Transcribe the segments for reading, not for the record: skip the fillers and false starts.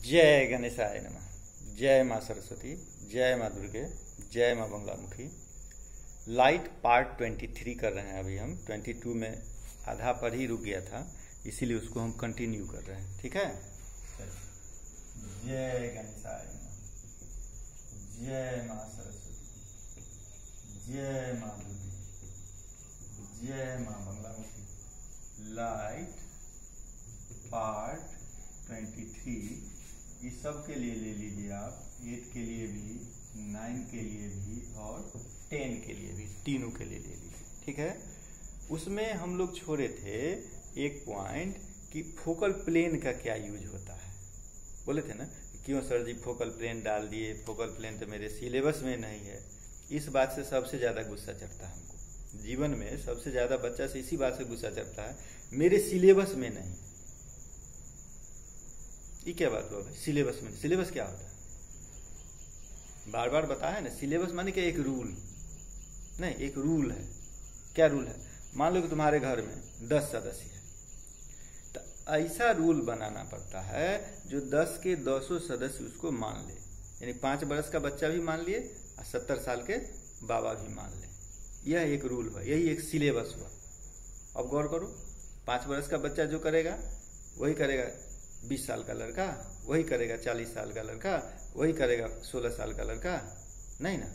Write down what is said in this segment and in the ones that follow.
जय गणेशाय नमः। जय माँ सरस्वती, जय माँ दुर्गे, जय माँ बंगलामुखी। लाइट पार्ट 23 कर रहे हैं। अभी हम 22 में आधा पर ही रुक गया था, इसीलिए उसको हम कंटिन्यू कर रहे हैं। ठीक है, जय गणेशाय नमः, जय माँ सरस्वती, जय माँ दुर्गे, जय माँ बंगलामुखी। लाइट पार्ट 23 इस सब के लिए ले लीजिए आप, 8 के लिए भी, 9 के लिए भी और 10 के लिए भी, तीनों के लिए ले लीजिए। ठीक है, उसमें हम लोग छोड़े थे एक पॉइंट कि फोकल प्लेन का क्या यूज होता है। बोले थे ना, क्यों सर जी फोकल प्लेन डाल दिए, फोकल प्लेन तो मेरे सिलेबस में नहीं है। इस बात से सबसे ज़्यादा गुस्सा चढ़ता है हमको जीवन में, सबसे ज़्यादा बच्चा से इसी बात से गुस्सा चढ़ता है, मेरे सिलेबस में नहीं। ये क्या बात हुआ भाई, सिलेबस में? सिलेबस क्या होता है? बार बार बताया ना, सिलेबस माने क्या? एक रूल नहीं, एक रूल है। क्या रूल है? मान लो कि तुम्हारे घर में 10 सदस्य है, तो ऐसा रूल बनाना पड़ता है जो 10 के 10 सदस्य उसको मान ले। यानी 5 वर्ष का बच्चा भी मान लिए और 70 साल के बाबा भी मान ले। यह एक रूल हुआ, यही एक सिलेबस हुआ। अब गौर करो, 5 वर्ष का बच्चा जो करेगा वही करेगा 20 साल का लड़का, वही करेगा 40 साल का लड़का, वही करेगा 16 साल का लड़का। नहीं ना,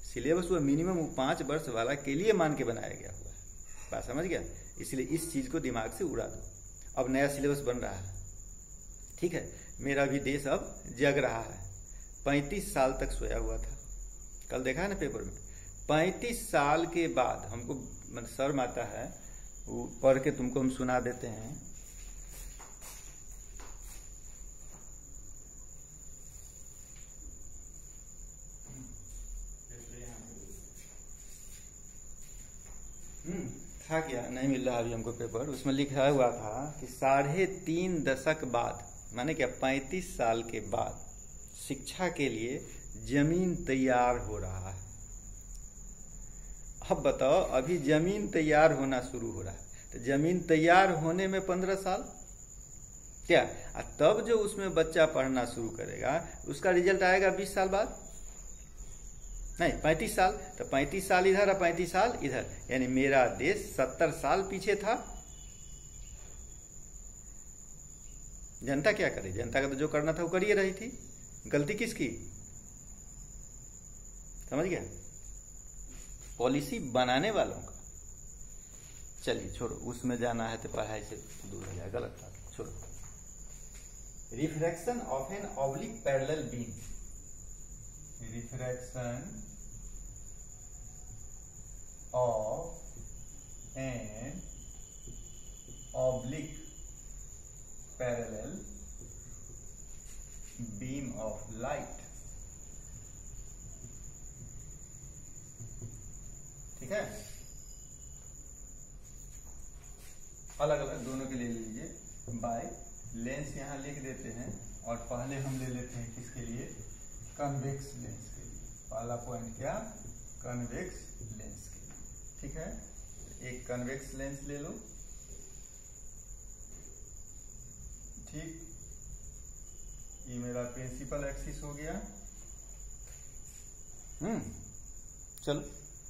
सिलेबस वो मिनिमम 5 वर्ष वाला के लिए मान के बनाया गया हुआ है। बात समझ गया? इसलिए इस चीज को दिमाग से उड़ा दो। अब नया सिलेबस बन रहा है, ठीक है। मेरा भी देश अब जग रहा है। 35 साल तक सोया हुआ था, कल देखा है ना पेपर में। 35 साल के बाद हमको मतलब शर्म आता है, वो पढ़ के तुमको हम सुना देते हैं। था क्या, नहीं मिल रहा अभी हमको पेपर। उसमें लिखा हुआ था कि 3.5 दशक बाद, माने क्या 35 साल के बाद शिक्षा के लिए जमीन तैयार हो रहा है। अब बताओ, अभी जमीन तैयार होना शुरू हो रहा है, तो जमीन तैयार होने में 15 साल क्या, तब जो उसमें बच्चा पढ़ना शुरू करेगा उसका रिजल्ट आएगा 20 साल बाद, नहीं 35 साल। तो 35 साल इधर और 35 साल इधर, यानी मेरा देश 70 साल पीछे था। जनता क्या करे? जनता का तो जो करना था वो कर ही रही थी। गलती किसकी? समझ गया? पॉलिसी बनाने वालों का। चलिए छोड़ो, उसमें जाना है तो पढ़ाई से दूर हो जाए, गलत था, छोड़ो। Refraction of an oblique parallel beam, refraction of an oblique parallel beam of light। ठीक है, अलग अलग दोनों के लिए लीजिए। बाय लेंस यहां लिख देते हैं, और पहले हम ले लेते हैं किसके लिए? कन्वेक्स लेंस के लिए। पहला पॉइंट क्या? कन्वेक्स लेंस के लिए। ठीक है, एक कन्वेक्स लेंस ले लो। ठीक, ये मेरा प्रिंसिपल एक्सिस हो गया। चलो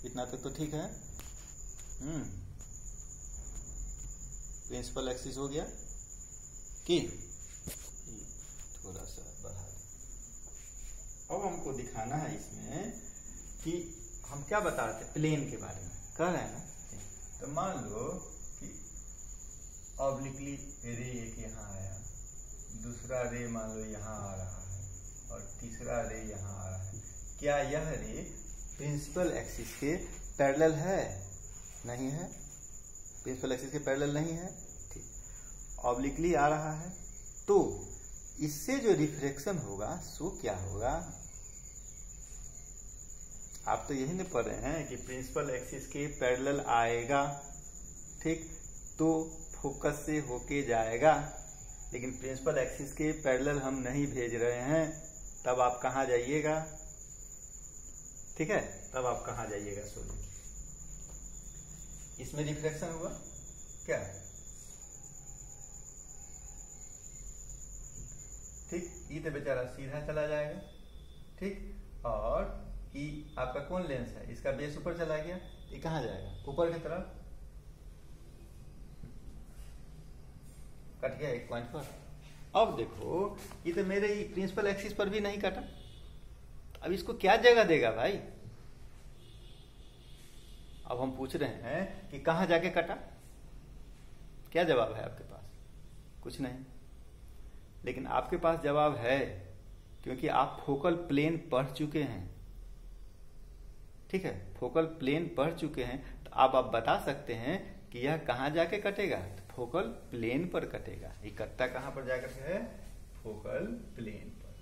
इतना तक तो ठीक है। प्रिंसिपल एक्सिस हो गया कि थोड़ा सा बढ़ा दो। अब हमको दिखाना है इसमें कि हम क्या बता रहे थे, प्लेन के बारे में कह रहे हैं ना। तो मान लो कि ऑब्लिकली रे एक यहाँ आया, दूसरा रे मान लो यहाँ आ रहा है, और तीसरा रे यहाँ आ रहा है। क्या यह रे प्रिंसिपल एक्सिस के पैरेलल है? नहीं है, प्रिंसिपल एक्सिस के पैरेलल नहीं है। ठीक, ऑब्लिकली आ रहा है, तो इससे जो रिफ्लेक्शन होगा सो क्या होगा? आप तो यही नहीं पढ़ रहे हैं कि प्रिंसिपल एक्सिस के पैरेलल आएगा, ठीक, तो फोकस से होके जाएगा। लेकिन प्रिंसिपल एक्सिस के पैरेलल हम नहीं भेज रहे हैं, तब आप कहां जाइएगा? ठीक है, तब आप कहां जाइएगा? सोचिए, इसमें रिफ्लेक्शन हुआ क्या? ठीक, ई तो बेचारा सीधा चला जाएगा, ठीक। और ई आपका कौन लेंस है, इसका बेस ऊपर चला गया, ये कहाँ जाएगा, ऊपर की तरफ, कट गया एक पॉइंट पर। अब देखो ये तो मेरे प्रिंसिपल एक्सिस पर भी नहीं कटा, अब इसको क्या जगह देगा भाई। अब हम पूछ रहे हैं कि कहां जाके कटा, क्या जवाब है आपके पास, कुछ नहीं। लेकिन आपके पास जवाब है क्योंकि आप फोकल प्लेन पढ़ चुके हैं, ठीक है, फोकल प्लेन पढ़ चुके हैं। तो आप बता सकते हैं कि यह कहां जाके कटेगा, तो फोकल प्लेन पर कटेगा। ये कट्टा कहां पर जाकर है, फोकल प्लेन पर।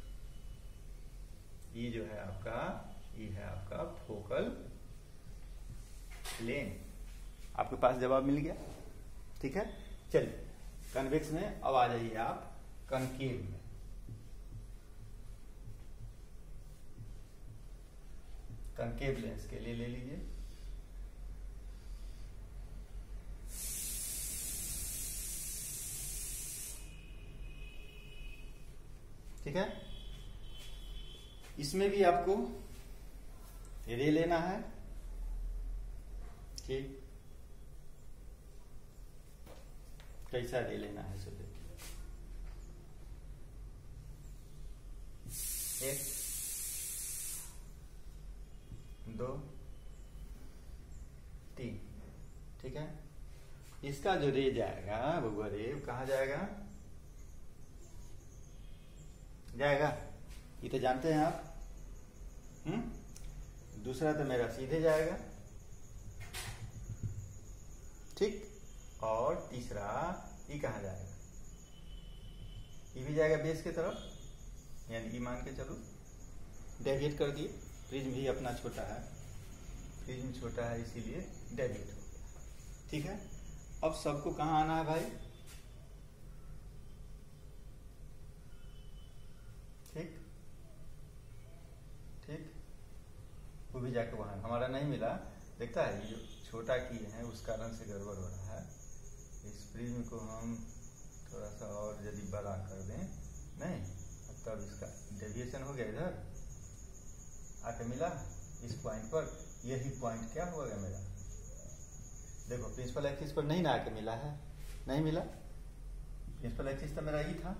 ये जो है आपका, ये है आपका फोकल प्लेन। आपके पास जवाब मिल गया, ठीक है। चलिए कन्वेक्स में अब आ जाइए आप कनकेव में। कनकेव लेंस के लिए ले लीजिए, ठीक है। इसमें भी आपको रे लेना है, ठीक, कैसा रे लेना है सो देखिए। 1 2 3, ठीक है। इसका जो रे जाएगा बबुआ रे कहाँ जाएगा, ये तो जानते हैं आप। दूसरा तो मेरा सीधे जाएगा, ठीक। और तीसरा ये कहाँ जाएगा, ये भी जाएगा बेस की तरफ, यानी ये मान के चलो डेविएट कर दिए। प्रिज्म भी अपना छोटा है, प्रिज्म छोटा है इसीलिए डेविएट हो गया, ठीक है। अब सबको कहाँ आना है भाई, ठीक ठीक, वो भी जाके वहां, हमारा नहीं मिला, देखता है ये जो छोटा किए हैं उस कारण से गड़बड़ हो रहा है। इस प्रिज्म को हम थोड़ा सा और यदि बड़ा कर दें, नहीं तब इसका डेविएशन हो गया, इधर आके मिला इस पॉइंट पर। यही पॉइंट क्या हुआ मेरा, देखो प्रिंसिपल एक्सिस पर नहीं ना आके मिला है, नहीं मिला। प्रिंसिपल एक्सिस तो मेरा ही था,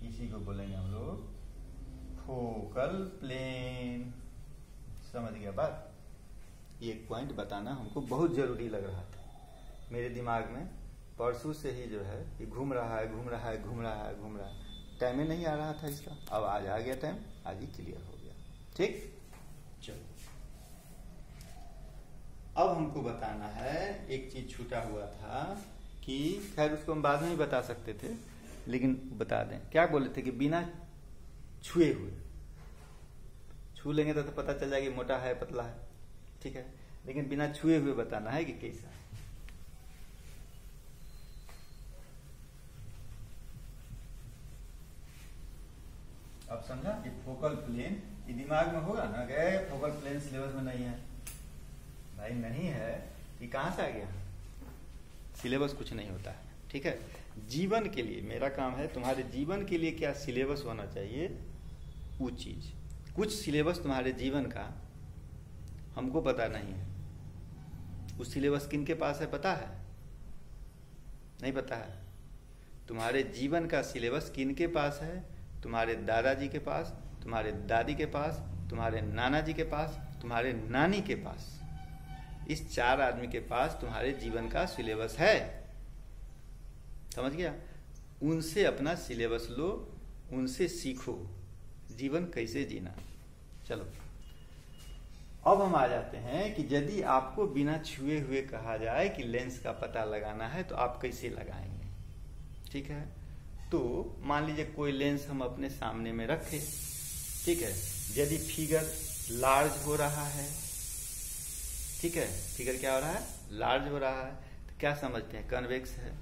इसी को बोलेंगे हम लोग फोकल प्लेन। समझ गया बात। ये एक पॉइंट बताना हमको बहुत जरूरी लग रहा था, मेरे दिमाग में परसों से ही जो है ये घूम रहा है, टाइम में नहीं आ रहा था इसका, अब आज आ गया टाइम, आज ही क्लियर हो गया, ठीक। चलो अब हमको बताना है, एक चीज छूटा हुआ था कि खैर उसको हम बाद में ही बता सकते थे, लेकिन बता दें। क्या बोले थे कि बिना छुए हुए, छू लेंगे तो पता चल जाएगा मोटा है पतला है, ठीक है, लेकिन बिना छुए हुए बताना है कि कैसा है। अब समझा, ये फोकल प्लेन ये दिमाग में होगा ना, गए फोकल प्लेन सिलेबस में नहीं है भाई, नहीं है, ये कहां से आ गया, सिलेबस कुछ नहीं होता है, ठीक है। जीवन के लिए मेरा काम है, तुम्हारे जीवन के लिए क्या सिलेबस होना चाहिए, वो चीज। कुछ सिलेबस तुम्हारे जीवन का हमको पता नहीं है, उस सिलेबस किन के पास है पता है, नहीं पता है। तुम्हारे जीवन का सिलेबस किन के पास है, तुम्हारे दादाजी के पास, तुम्हारे दादी के पास, तुम्हारे नाना जी के पास, तुम्हारे नानी के पास। इस 4 आदमी के पास तुम्हारे जीवन का सिलेबस है, समझ गया। उनसे अपना सिलेबस लो, उनसे सीखो जीवन कैसे जीना। चलो अब हम आ जाते हैं कि यदि आपको बिना छुए हुए कहा जाए कि लेंस का पता लगाना है तो आप कैसे लगाएंगे, ठीक है। तो मान लीजिए कोई लेंस हम अपने सामने में रखे, ठीक है। यदि फिगर लार्ज हो रहा है, ठीक है, फिगर क्या हो रहा है, लार्ज हो रहा है, तो क्या समझते हैं, कन्वेक्स है।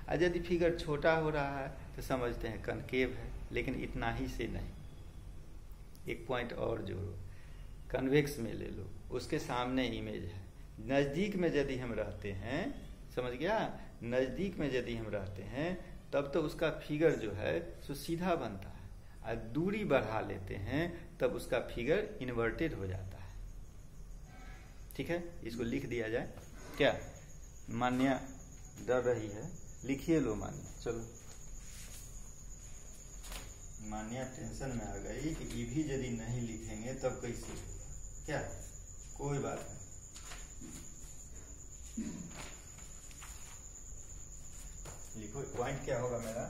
और यदि फिगर छोटा हो रहा है तो समझते हैं कनकेव है, लेकिन इतना ही से नहीं, एक पॉइंट और जोड़ो, कन्वेक्स में ले लो, उसके सामने इमेज है, नजदीक में यदि हम रहते हैं, समझ गया, नजदीक में यदि हम रहते हैं तब तो उसका फिगर जो है सो सीधा बनता है, और दूरी बढ़ा लेते हैं तब उसका फिगर इन्वर्टेड हो जाता है। ठीक है, इसको लिख दिया जाए क्या? मान्या डर रही है, लिखिए लो मान्या। चलो, मान्या टेंशन में आ गई कि ई भी यदि नहीं लिखेंगे तब कैसे? क्या? कोई बात नहीं, लिखो। पॉइंट क्या होगा मेरा?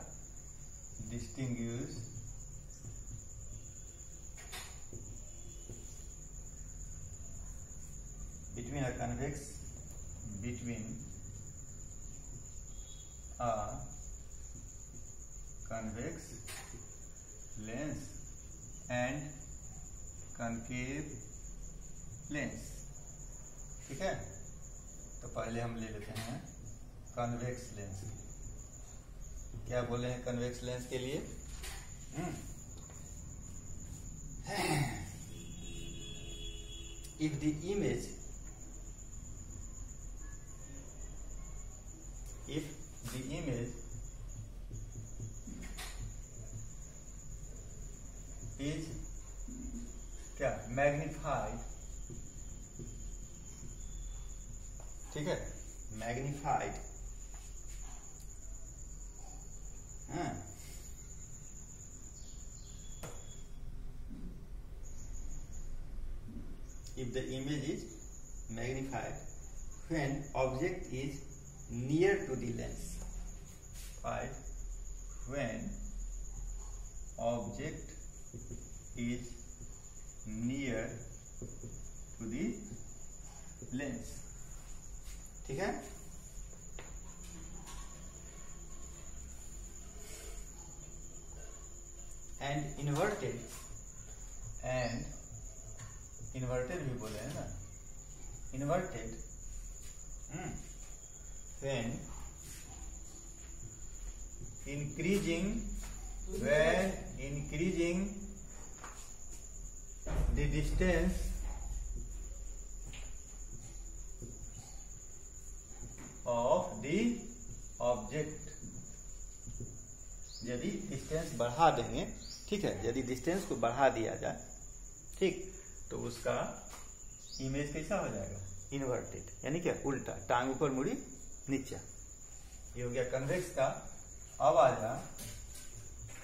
Distinguish between a convex lens and concave lens। ठीक है, तो पहले हम ले लेते हैं कन्वेक्स लेंस। क्या बोले हैं कन्वेक्स लेंस के लिए? if the image is क्या? मैग्निफाइड। ठीक है, magnified. if the image is magnified when object is near to the lens, when object is near to the lens। ठीक है, and inverted भी बोले हैं ना, inverted when increasing the distance of the object। यदि distance बढ़ा देंगे, ठीक है, यदि डिस्टेंस को बढ़ा दिया जाए, ठीक, तो उसका इमेज कैसा हो जाएगा? इन्वर्टेड, यानी क्या? उल्टा, टांग ऊपर मुड़ी नीचा। ये हो गया कन्वेक्स का। अब आ जा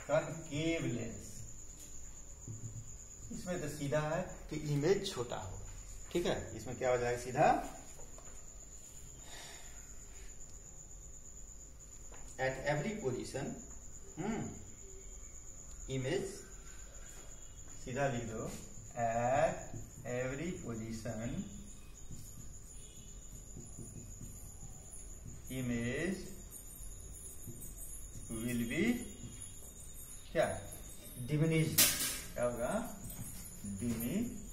कनकेव लेंस। इसमें तो सीधा है कि इमेज छोटा हो। ठीक है, इसमें क्या हो जाएगा? सीधा at every position image, सीधा लिख दो, at every position image will be क्या? diminished। क्या होगा? diminished।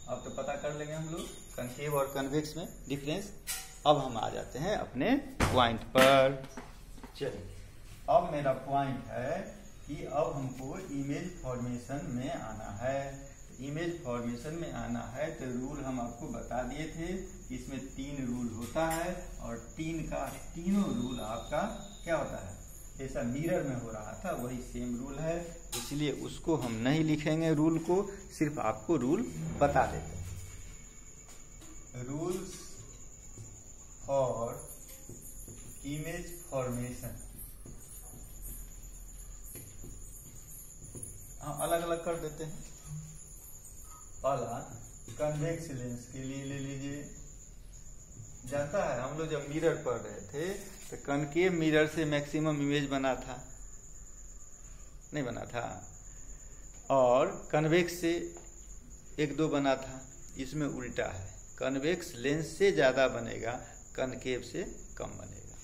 अब तो पता कर लेंगे हम लोग कनकेव और कन्वेक्स में डिफरेंस। अब हम आ जाते हैं अपने पॉइंट पर। चलिए, अब मेरा पॉइंट है कि अब हमको इमेज फॉर्मेशन में आना है। इमेज फॉर्मेशन में आना है तो रूल हम आपको बता दिए थे, इसमें 3 रूल होता है और तीनों रूल आपका क्या होता है? जैसा मिरर में हो रहा था वही सेम रूल है, इसलिए उसको हम नहीं लिखेंगे रूल को, सिर्फ आपको रूल बता देते हैं। रूल्स फॉर इमेज फॉर्मेशन हम अलग अलग कर देते हैं। पहला कन्वेक्स लेंस के लिए ले लीजिए। जानता है, हम लोग जब मिरर पढ़ रहे थे तो कनकेव मिरर से मैक्सिमम इमेज बना था, नहीं बना था, और कन्वेक्स से 1-2 बना था। इसमें उल्टा है, कन्वेक्स लेंस से ज्यादा बनेगा, कनकेव से कम बनेगा।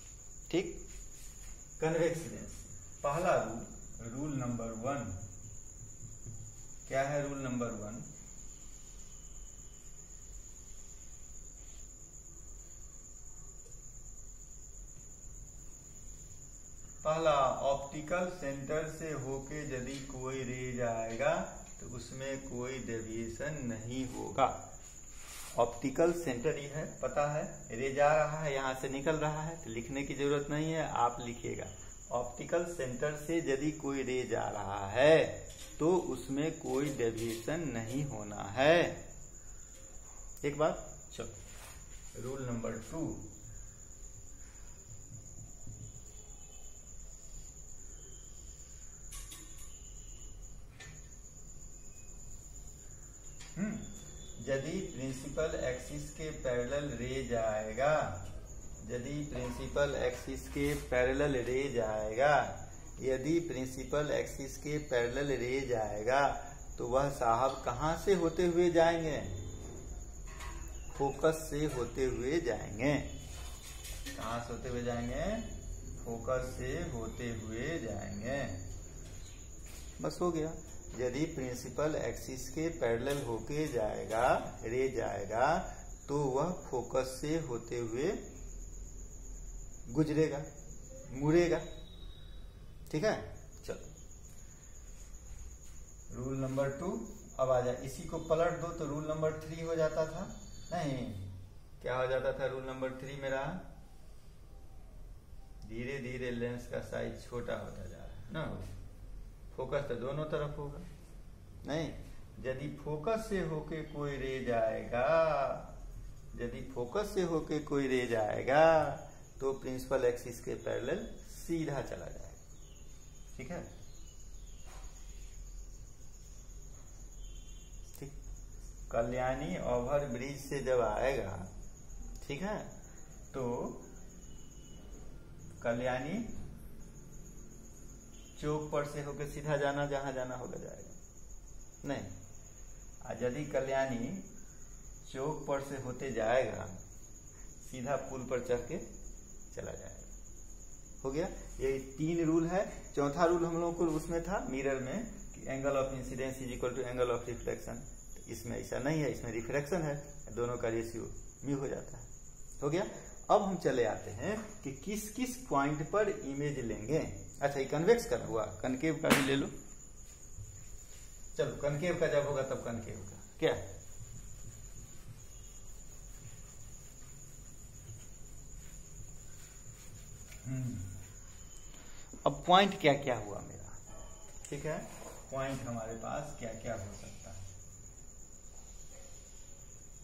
ठीक, कन्वेक्स लेंस पहला रूल नंबर 1 क्या है? रूल नंबर 1, पहला, ऑप्टिकल सेंटर से होके यदि कोई रे जाएगा तो उसमें कोई डेविएशन नहीं होगा। ऑप्टिकल सेंटर ये है, पता है, रे जा रहा है, यहाँ से निकल रहा है, तो लिखने की जरूरत नहीं है, आप लिखिएगा ऑप्टिकल सेंटर से यदि कोई रे जा रहा है तो उसमें कोई डेविएशन नहीं होना है। एक बात, चलो रूल नंबर 2, यदि प्रिंसिपल एक्सिस के पैरेलल रे जाएगा, यदि प्रिंसिपल एक्सिस के पैरेलल रे जाएगा, यदि प्रिंसिपल एक्सिस के पैरेलल रे जाएगा तो वह साहब कहाँ से होते हुए जाएंगे? फोकस से होते हुए जाएंगे। कहाँ से होते हुए जाएंगे? फोकस से होते हुए जाएंगे। बस हो गया। यदि प्रिंसिपल एक्सिस के पैरेलल होके जाएगा, रे जाएगा, तो वह फोकस से होते हुए गुजरेगा, मुड़ेगा। ठीक है, चलो रूल नंबर 2 अब आ जाए। इसी को पलट दो तो रूल नंबर 3 हो जाता था। नहीं, क्या हो जाता था? रूल नंबर 3 मेरा धीरे धीरे लेंस का साइज छोटा होता जा रहा है ना। फोकस तो दोनों तरफ होगा। नहीं, यदि फोकस से होके कोई रे जाएगा, यदि फोकस से होके कोई रे जाएगा तो प्रिंसिपल एक्सिस के पैरेलल सीधा चला जाएगा। ठीक है, ठीक। कल्याणी ओवर ब्रिज से जब आएगा, ठीक है, तो कल्याणी चौक पर से होकर सीधा जाना, जहां जाना होगा जाएगा। नहीं, यदि कल्याणी चौक पर से होते जाएगा, सीधा पुल पर चढ़ के चला जाएगा। हो गया। ये 3 रूल है। चौथा रूल हम लोगों को उसमें था मिरर में कि angle of incidence is equal to angle of reflection. तो इसमें ऐसा नहीं है, इसमें रिफ्लेक्शन है, दोनों का रेशियो म्यू हो जाता है। हो गया। अब हम चले आते हैं कि किस किस पॉइंट पर इमेज लेंगे। अच्छा, ये कन्वेक्स का हुआ, कनकेव का भी ले लो। चलो, कनकेव का जब होगा तब कनकेव का क्या? अब पॉइंट क्या क्या हुआ मेरा? ठीक है, पॉइंट हमारे पास क्या क्या हो सकता है?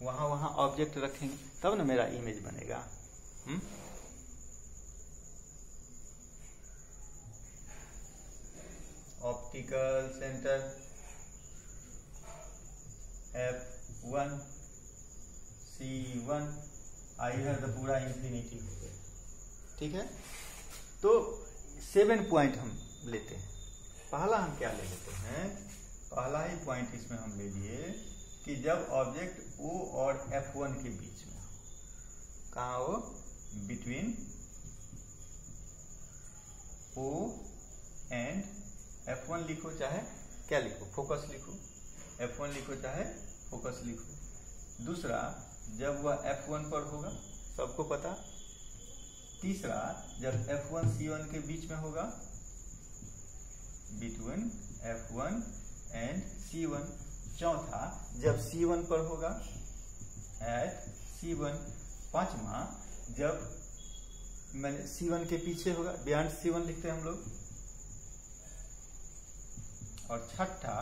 वहां वहां ऑब्जेक्ट रखेंगे तब ना मेरा इमेज बनेगा। ऑप्टिकल सेंटर F1 C1 इधर तो पूरा इंफिनिटी हो गया। ठीक है, तो 7 पॉइंट हम लेते हैं। पहला हम क्या ले लेते हैं? पहला ही पॉइंट इसमें हम ले लिए कि जब ऑब्जेक्ट O और F1 के बीच में हो। कहाँ हो? बिटवीन O एंड F1 लिखो, चाहे क्या लिखो, फोकस लिखो। F1 लिखो चाहे फोकस लिखो। दूसरा, जब वह F1 पर होगा, सबको पता। तीसरा, जब F1 C1 के बीच में होगा, बिटवीन F1 एंड C1। चौथा, जब C1 पर होगा, एट C1। पांचवा, जब मैंने C1 के पीछे होगा, बियॉन्ड C1 लिखते हैं हम लोग। और छठा,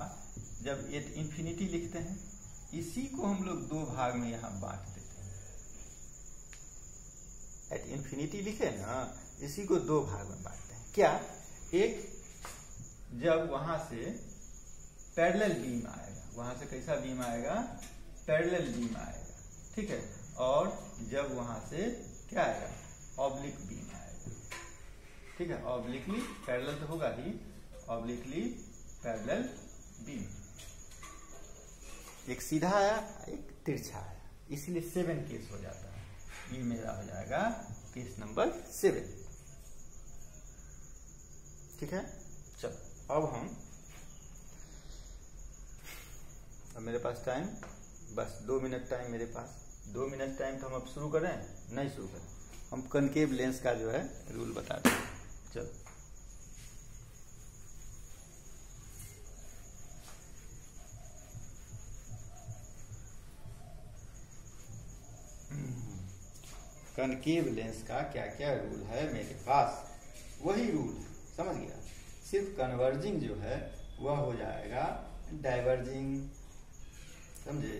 जब एट इंफिनिटी लिखते हैं। इसी को हम लोग 2 भाग में यहां बांट देते हैं। एट इंफिनिटी लिखे ना, इसी को 2 भाग में बांटते हैं। क्या? एक, जब वहां से पैरेलल बीम आएगा, वहां से कैसा बीम आएगा? पैरेलल बीम आएगा। ठीक है, और जब वहां से क्या आएगा? ऑब्लिक बीम आएगा। ठीक है, ऑब्लिकली पैरेलल तो होगा ही, ऑब्लिकली पैरेलल बीम। एक सीधा आया, एक तिरछा आया, इसलिए 7 केस हो जाता है। ये मेरा हो जाएगा केस नंबर 7। ठीक है, चलो अब मेरे पास टाइम बस 2 मिनट टाइम मेरे पास। 2 मिनट टाइम तो हम अब शुरू करें? नहीं शुरू करें, हम कनकेव लेंस का जो है रूल बता दें। चलो, कनकेव लेंस का क्या क्या रूल है मेरे पास, वही रूल है। समझ गया। सिर्फ कन्वर्जिंग जो है वह हो जाएगा डाइवर्जिंग, समझे।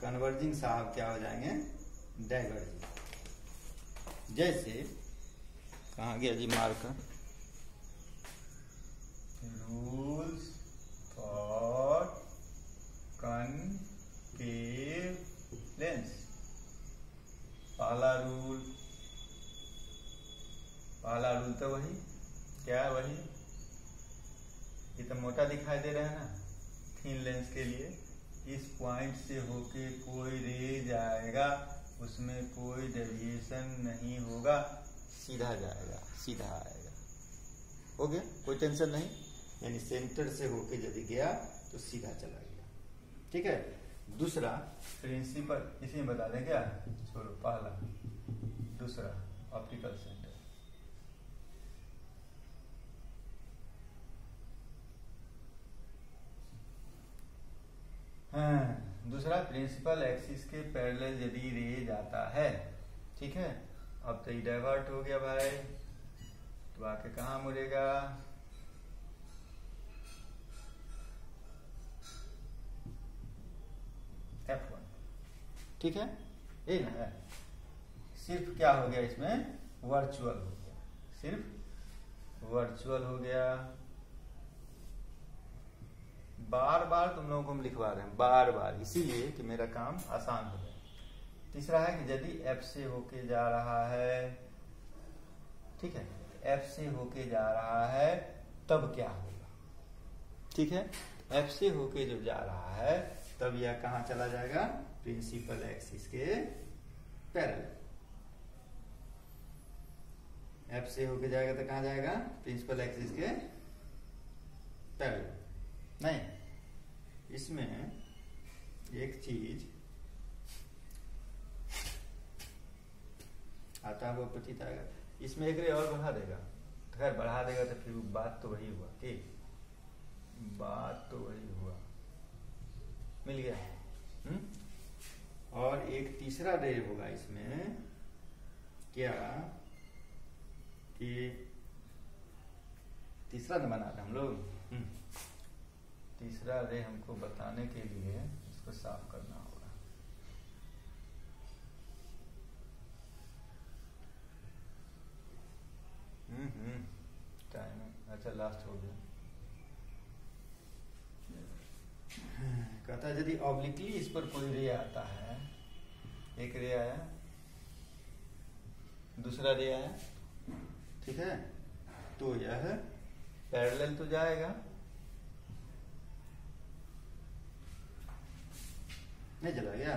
कन्वर्जिंग साहब क्या हो जाएंगे, डाइवर्जिंग। जैसे कहाँ गया जी marker, rules for concave lens. पहला रूल तो वही, क्या है वही, ये तो मोटा दिखाई दे रहा है ना, थिन लेंस के लिए इस पॉइंट से होके कोई रे जाएगा, उसमें कोई डेविएशन नहीं होगा, सीधा जाएगा, सीधा आएगा, हो गया, कोई टेंशन नहीं। यानी सेंटर से होके यदि गया तो सीधा चला गया, ठीक है। दूसरा प्रिंसिपल इसी में बता दें क्या, छोड़ो पहला, दूसरा ऑप्टिकल सेंटर। हाँ, दूसरा प्रिंसिपल एक्सिस के पैरेलल यदि रे जाता है, ठीक है। अब तो ये डाइवर्ट हो गया भाई, तो आके कहाँ मुड़ेगा, F1, ठीक है। ये ना सिर्फ क्या हो गया इसमें, वर्चुअल हो गया, सिर्फ वर्चुअल हो गया। बार बार तुम लोगों को हम लिखवा रहे हैं, बार बार, इसीलिए कि मेरा काम आसान हो जाए। तीसरा है कि यदि F से होके जा रहा है, ठीक है, F से होके जा रहा है तब क्या होगा, ठीक है। F से होके जब जा रहा है तब यह कहाँ चला जाएगा, प्रिंसिपल एक्सिस के पैरेलल। F से होके जाएगा तो कहाँ जाएगा, प्रिंसिपल एक्सिस के पैरेलल। नहीं, इसमें एक चीज आता हुआ प्रतीत आएगा, इसमें एक रे और बढ़ा देगा, खैर बढ़ा देगा तो फिर बात तो वही हुआ, ठीक, बात तो वही हुआ, मिल गया। और एक तीसरा रे होगा इसमें, क्या कि तीसरा न बना रहे हम लोग, तीसरा रे हमको बताने के लिए इसको साफ करना होगा। टाइम, अच्छा लास्ट हो गया। कहता है यदि ऑब्लिकली इस पर कोई रे आता है, एक रे आया, दूसरा रे आया, ठीक है, तो यह पैरेलल तो जाएगा, नहीं चला गया।